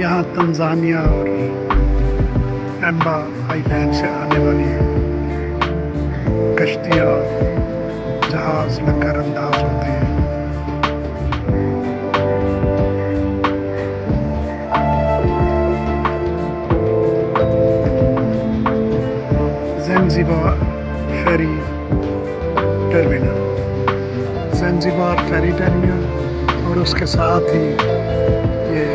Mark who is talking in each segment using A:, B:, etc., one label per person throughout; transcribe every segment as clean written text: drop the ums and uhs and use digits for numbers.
A: यहाँ तंजानिया और ember island से आने वाली कश्तियाँ जहाज़ लंगर अंदाज होते हैं। ज़ंजीबार फेरी टर्मिनल, ज़ंजीबार फेरी टर्मिनल और उसके साथ ही ये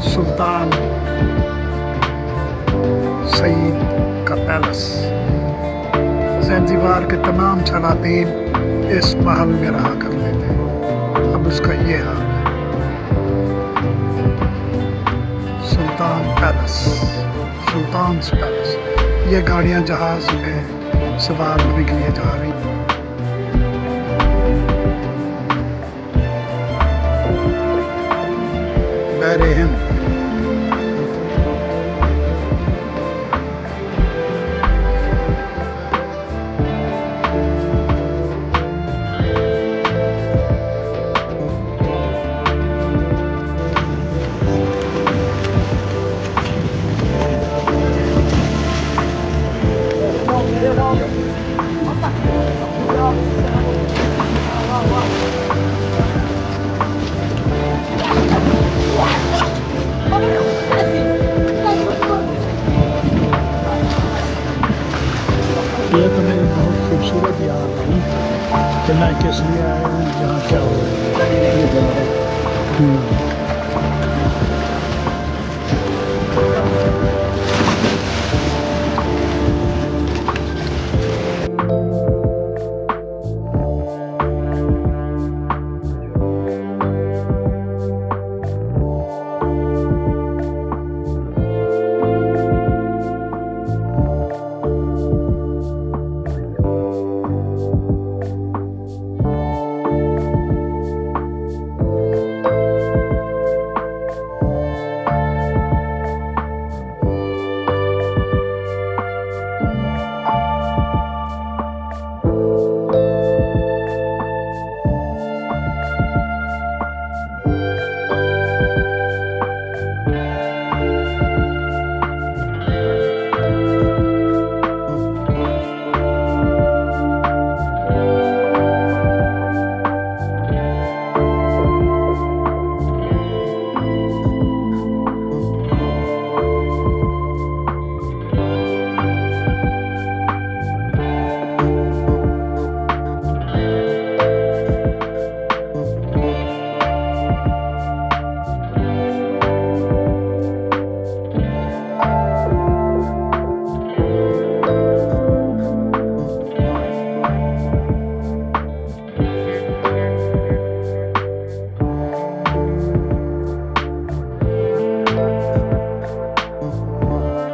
A: सुल्तान सईद का पैलेस। ज़ंजीबार के तमाम सलातीन इस महल में रहा करते थे, अब उसका ये हाल है। सुल्तान पैलेस, सुल्तान्स पैलेस। ये गाड़ियाँ जहाज़ में सवार होने के लिए जा रही हैं। बहरे हिंद, ये तो मेरी बहुत खूबसूरत याद है कि मैं किस लिए आया हूँ, जहाँ क्या हो रहा है।